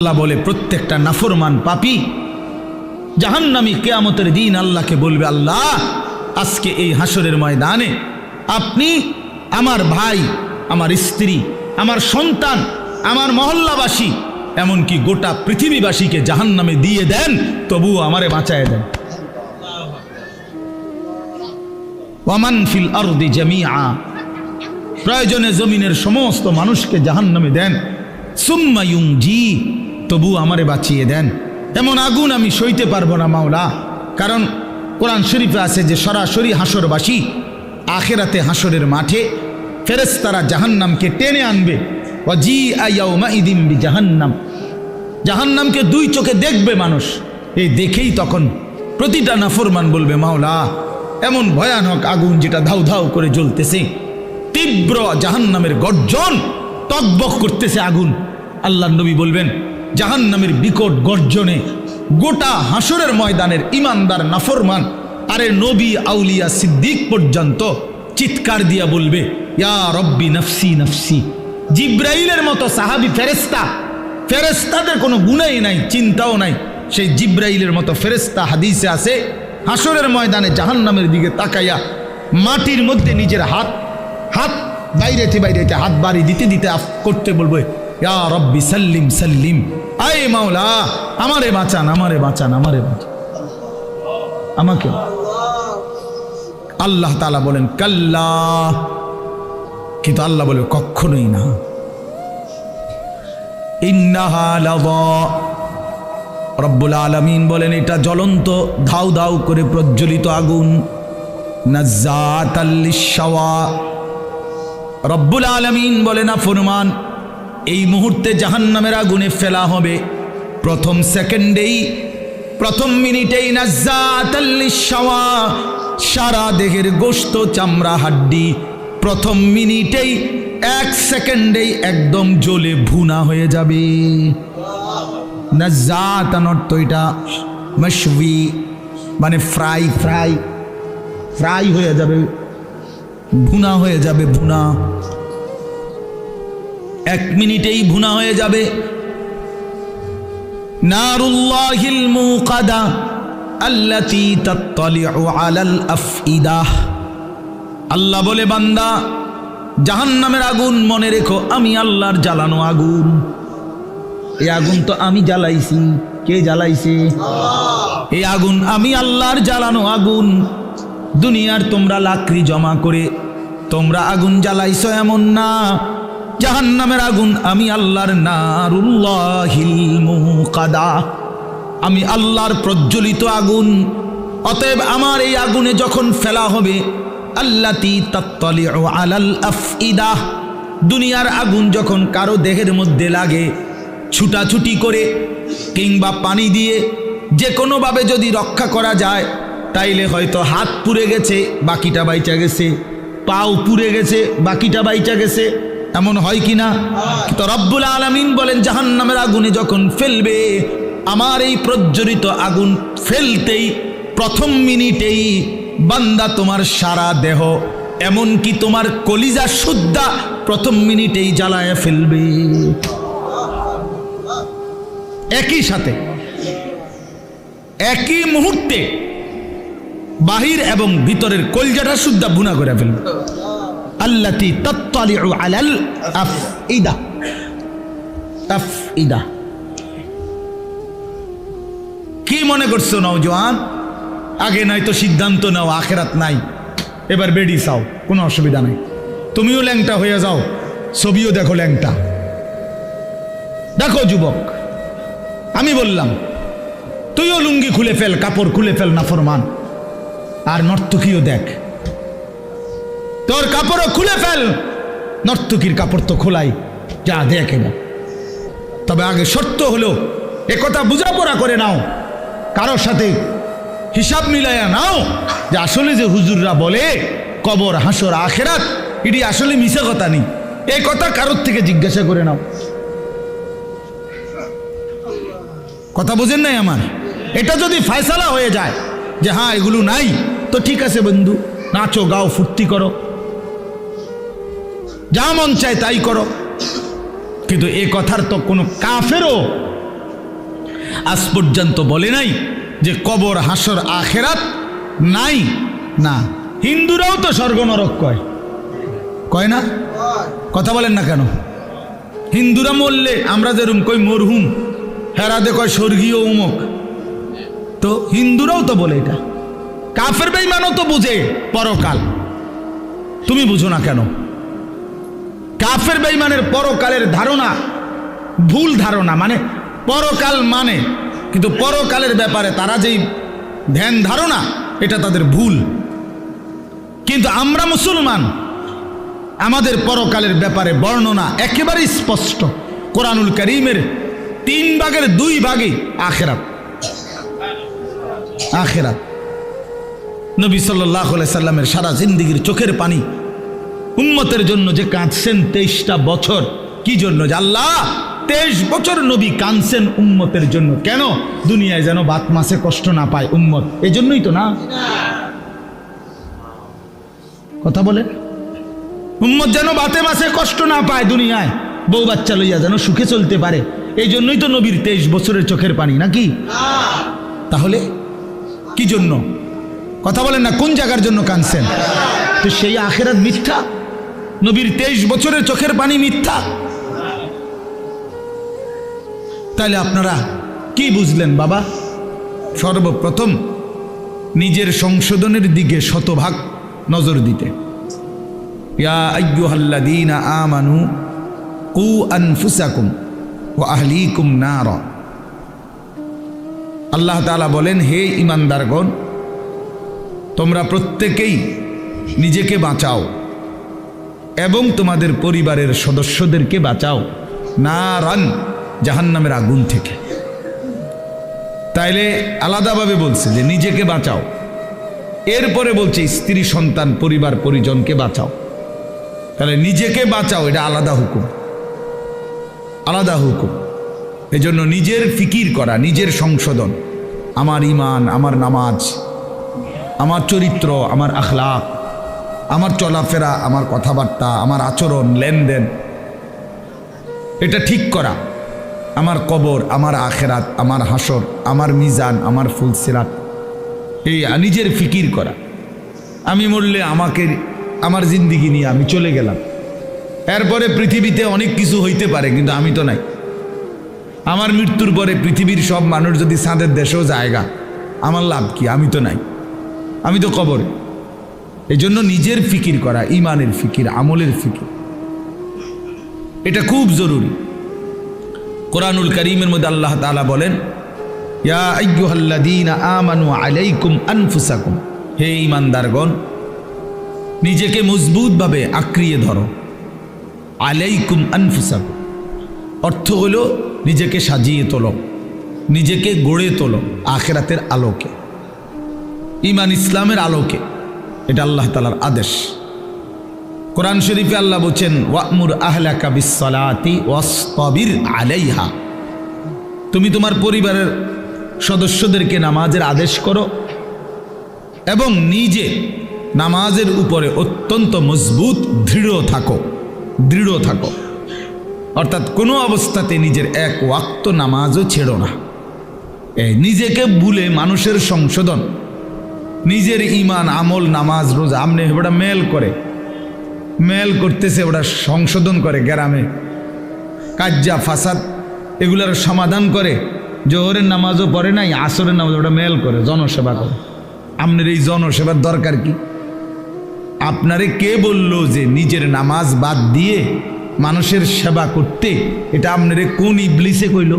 আল্লাহ বলে প্রত্যেকটা নাফরমান পাপী জাহান্নামী কিয়ামতের দিন আল্লাহকে বলবে, আল্লাহ আজকে এই হাসরের ময়দানে আপনি আমার ভাই, আমার স্ত্রী, আমার সন্তান, আমার মহল্লাবাসী, এমনকি গোটা পৃথিবীবাসীকে জাহান্নামে দিয়ে দেন, তবুও আমারে বাঁচায় দেন। ওয়ামান ফিল আরদি জামিআ, প্রয়োজনে জমিনের সমস্ত মানুষকে জাহান্নামে দেন। সুম্মা ইউনজি, তবু আমারে বাঁচিয়ে দেন। এমন আগুন আমি সইতে পারবো না মাওলা। কারণ কোরআন শরীফে আছে যে সরাসরি হাসরবাসী আখিরাতে হাসরের মাঠে ফেরেশতারা জাহান্নামকে টেনে আনবে। ওয়াজিআ ইয়াউমাইযিন বিজাহান্নাম, জাহান্নামকে দুই চোখে দেখবে মানুষ। এই দেখেই তখন প্রতিটা নাফরমান বলবে, মাওলা এমন ভয়ানক আগুন যেটা ধাউ ধাউ করে জ্বলতেছে, তীব্র জাহান্নামের গর্জন, টকবক করতেছে আগুন। আল্লাহর নবী বলবেন, জাহান্নামের বিকট গর্জনে গোটা হাসরের ময়দানের ইমানদার নাফরমান আরে নবী আউলিয়া সিদ্দিক পর্যন্ত চিৎকার দিয়া বলবে, ইয়া রব্বি নফসি নফসি। জিব্রাইলের মতো সাহাবী ফেরেশতা, ফেরেশতাদের কোনো গুণাই নাই, চিন্তাও নাই, সেই জিব্রাইলের মতো ফেরেশতা হাদিসে আছে হাসরের ময়দানে জাহান্নামের দিকে তাকাইয়া মাটির মধ্যে নিজের হাত বাইরেতে হাত বাড়ি দিতে দিতে করতে বলবে, ইয়া রব্বি সাল্লিম সাল্লিম, আয় মাওলা আমারে বাঁচান, আমারে বাঁচান, আমারে বাঁচান, আমাকে। আল্লাহ তাআলা বলেন কাল্লা, কিন্তু আল্লাহ বলে কখনোই না। ইন্নাহা লাযা, রব্বুল আলামিন বলেন এটা জ্বলন্ত ধাউ ধাউ করে প্রজ্বলিত আগুন। নাজ্জাতাল লিশ-শাওয়া, রব্বুল আলামিন বলেন নাফরমান এই মুহূর্তে জাহান্নামের আগুনে ফেলা হবে। প্রথম সেকেন্ডেই, প্রথম মিনিটেই নাজ্জাতাল লিশ-শাওয়া, সারা দেহের গোশত চামড়া হাড্ডি প্রথম মিনিটেই, এক সেকেন্ডেই একদম জ্বলে ভুনা হয়ে যাবে। নাজ্জাতান অর্থ এটা মাশওয়ি, মানে ফ্রাই ফ্রাই ফ্রাই হয়ে যাবে, ভুনা হয়ে যাবে, ভুনা এক মিনিটেই ভুনা হয়ে যাবে। নারুল্লাহিল মুকাদা আল্লাতী তাত্তালিউ আলাল আফইদাহ, আল্লাহ বলে বান্দা জাহান্নামের আগুন মনে রেখো আমি আল্লাহর জ্বালানো আগুন। এই আগুন তো আমি জ্বালাইছি। কে জ্বালাইছে? এই আগুন আমি আল্লাহর জ্বালানো আগুন। দুনিয়ার তোমরা লাকড়ি জমা করে তোমরা আগুন জ্বালাইছো এমন না, জাহান্নামের আগুন আমি আল্লাহর, নারুল্লাহিল মুকাদা, আমি আল্লাহর প্রজ্বলিত আগুন। অতএব আমার এই আগুনে যখন ফেলা হবে, আল্লাতী তাত্তালিউ আলাল আফইদাহ, দুনিয়ার আগুন যখন কারো দেহের মধ্যে লাগে, ছুটাছুটি করে কিংবা পানি দিয়ে যে কোনোভাবে যদি রক্ষা করা যায়, তাইলে হয়তো হাত পুড়ে গেছে বাকিটা বাইচা গেছে, পাও পুড়ে গেছে বাকিটা বাইচা গেছে, এমন হয় কি না? তো রব্বুল আলামিন বলেন জাহান্নামের আগুনে যখন ফেলবে, আমার এই প্রজ্বলিত আগুন ফেলতেই প্রথম মিনিটেই বান্দা তোমার সারা দেহ, এমনকি তোমার কলিজা সুদ্ধা প্রথম মিনিটেই জ্বালায় ফেলবে। একই সাথে একই মুহূর্তে বাহির এবং ভিতরের কলজাটা সুদ্ধা বুনা করে ফেলবে। আল্লাতী তাত্তালিউ আলাল আফইদা, আফইদা। কি মনে করছো নওজোয়ান? আগে নাই তো সিদ্ধান্ত নাও, আখেরাত নাই, এবার বেডি চাও, কোনো অসুবিধা নাই। তুমিও ল্যাংটা হয়ে যাও, ছবিও দেখো ল্যাংটা। দেখো যুবক, আমি বললাম তুইও লুঙ্গি খুলে ফেল, কাপড় খুলে ফেল নাফরমান, আর নর্তকীও দেখ, তোর কাপড়ও খুলে ফেল, নর্তকীর কাপড় তো খোলাই, যা দেখে না। তবে আগে শর্ত হলো একথা বুঝাপড়া করে নাও, কারোর সাথে হিসাব মিলাইয়া নাও যে আসলে যে হুজুররা বলে কবর হাসর আখেরাত, এটি আসলে মিছা কথা নেই, এই কথা কারোর থেকে জিজ্ঞাসা করে নাও। কথা বুঝেন নাই আমার? এটা যদি ফয়সালা হয়ে যায় যে হ্যাঁ এগুলো নাই, তো ঠিক আছে বন্ধু, নাচো গাও ফুর্তি করো, যা মন চায় তাই করো। কিন্তু এ কথার তো কোনো কাফেরও আজ পর্যন্ত বলে নাই যে কবর হাসর আখেরাত নাই। না, হিন্দুরাও তো স্বর্গ নরক কয়, কয় না? কথা বলেন না কেন? হিন্দুরা মরলে আমরা যেরকম কই মরহুম, হেরাদে কয় স্বর্গীয় উমুক। তো হিন্দুরাও তো বলে এটা। কাফের বেঈমানও তো বুঝে পরকাল, তুমি বুঝো না কেন? কাফের বেঈমানের পরকালের ধারণা ভুল ধারণা, মানে পরকাল মানে, কিন্তু পরকালের ব্যাপারে তারা যেই ধ্যান ধারণা এটা তাদের ভুল। কিন্তু আমরা মুসলমান, আমাদের পরকালের ব্যাপারে বর্ণনা একেবারে স্পষ্ট। কোরআনুল কারীমের 3 ভাগের 2 ভাগই আখিরাত। আখিরাত। নবী সাল্লাল্লাহু আলাইহি সাল্লামের সারা জিন্দেগীর চোখের পানি উম্মতের জন্য যে কাঁদছেন 23টা বছর। কি জন্য? যে আল্লাহ 23 বছর নবী কাঁদছেন উম্মতের জন্য। কেন? দুনিয়ায় যেন বাত মাসে কষ্ট না পায় উম্মত, এই জন্যই তো না? কথা বলে, উম্মত যেন বাতে মাসে কষ্ট না পায়, দুনিয়ায় বউ বাচ্চা লইয়া যেন সুখে চলতে পারে, এই জন্যই তো নবীর 23 বছরের চোখের পানি, নাকি? তাহলে কি জন্য? কথা বলেন না, কোন জায়গার জন্য কাঁদছেন? তো সেই আখিরাত মিথ্যা, নবীর 23 বছরের চোখের পানি মিথ্যা। তাহলে আপনারা কি বুঝলেন বাবা? সর্বপ্রথম নিজের সংশোধনের দিকে শতভাগ নজর দিতে। ইয়া আইয়ুহাল্লাযীনা আমানু কু আনফুসাকুম ওয়া আহলিকুম নারা। আল্লাহ তাআলা বলেন, হে ঈমানদারগণ, তোমরা প্রত্যেকেই নিজেকে বাঁচাও এবং তোমাদের পরিবারের সদস্যদেরকে বাঁচাও নারান, জাহান্নামের আগুন থেকে। তাইলে আলাদাভাবে বলছে যে নিজেকে বাঁচাও, এরপরে বলছে স্ত্রী সন্তান পরিবার পরিজনকে বাঁচাও। তাহলে নিজেকে বাঁচাও, এটা আলাদা হুকুম, আলাদা হুকুম। এজন্য নিজের ফিকির করা, নিজের সংশোধন, আমার ঈমান, আমার নামাজ, আমার চরিত্র, আমার আখলাক, আমার চলাফেরা, আমার কথাবার্তা, আমার আচরণ, লেনদেন, এটা ঠিক করা। আমার কবর, আমার আখেরাত, আমার হাসর, আমার মিজান, আমার ফুলসিরাত, এই নিজের ফিকির করা। আমি মরলে আমাকে, আমার জিন্দিগি নিয়ে আমি চলে গেলাম, এরপরে পৃথিবীতে অনেক কিছু হইতে পারে, কিন্তু আমি তো নাই। আমার মৃত্যুর পরে পৃথিবীর সব মানুষ যদি চাঁদের দেশেও জায়গা, আমার লাভ কি? আমি তো নাই, আমি তো কবরে। এই জন্য নিজের ফিকির করা, ইমানের ফিকির, আমলের ফিকির, এটা খুব জরুরি। কোরআনুল কারীমের মধ্যে আল্লাহ তাআলা বলেন, ইয়া আইয়ুহাল্লাযীনা আমানু আলাইকুম আনফুসাকুম, হে ঈমানদারগণ, নিজেকে মজবুতভাবে আঁকড়িয়ে ধরো। আলাইকুম আনফুসাকুম অর্থ হলো নিজেকে সাজিয়ে তোলো, নিজেকে গড়ে তোলো আখিরাতের আলোকে, ঈমান ইসলামের আলোকে। এটা আল্লাহ তাআলার আদেশ। কোরআন শরীফে আল্লাহ বলছেন, ওয়া'মুর আহলাকা বিস-সালাতি ওয়াসতাবির আলাইহা, তুমি তোমার পরিবারের সদস্যদেরকে নামাজের আদেশ করো এবং নিজে নামাজের উপরে অত্যন্ত মজবুত দৃঢ় থাকো, দৃঢ় থাকো। অর্থাৎ কোনো অবস্থাতে নিজের এক ওয়াক্ত নামাজও ছেড়ো না। নিজেকে ভুলে মানুষের সংশোধন, নিজের ঈমান, আমল, নামাজ, রোজা, আমনে ওটা মেল করে, মেল করতেছে, ওটা সংশোধন করে, গ্রামে কাজ্জা ফাসাদ এগুলার সমাধান করে। জোহরের নামাজও পড়ে নাই, আসরের নামাজ ওটা মেল করে, জনসেবা করে। আপনার এই জনসেবার দরকার কি? আপনারে কে বলল যে নিজের নামাজ বাদ দিয়ে মানুষের সেবা করতে? এটা আপনারে কোন ইবলিসে কইল?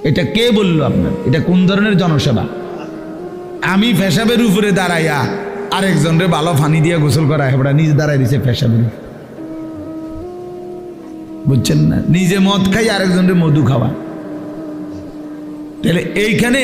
এটা কে বলল আপনার? এটা কোন ধরনের জনসেবা? আমি পেশাবের উপরে দাঁড়াইয়া আরেকজনরে ভালো পানি দিয়ে গোসল করা, হেবড়া নিজে দাঁড়াই দিছে পেশাবের, বুঝছেন না? নিজে মদ খাই, আরেকজনরে মধু খাওয়া। তাহলে এইখানে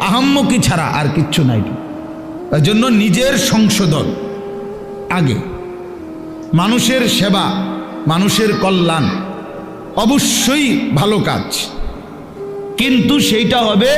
আহাম্মকি ছাড়া আর কিচ্ছু নাই। তার জন্য নিজের সংশোধন আগে, মানুষের সেবা, মানুষের কল্যাণ অবশ্যই ভালো কাজ, কিন্তু সেইটা হবে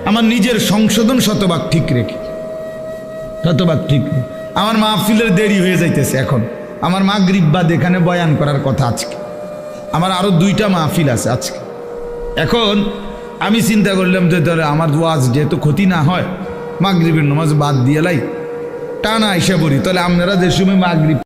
আমার নিজের সংশোধন শতভাগ ঠিক রেখে, শতভাগ ঠিক। আমার মাহফিলের দেরি হয়ে যাইতেছে, এখন আমার মাগরিব বাদ এখানে বয়ান করার কথা। আজকে আমার আরো 2টা মাহফিল আছে, আজকে এখন আমি চিন্তা করলাম যে তাহলে আমার ওয়াজ যেহেতু ক্ষতি না হয়, মাগরিবের নামাজ বাদ দিয়ে লাই টানা আইসা পড়ি, তাহলে আপনারা যে সময় মাগরিব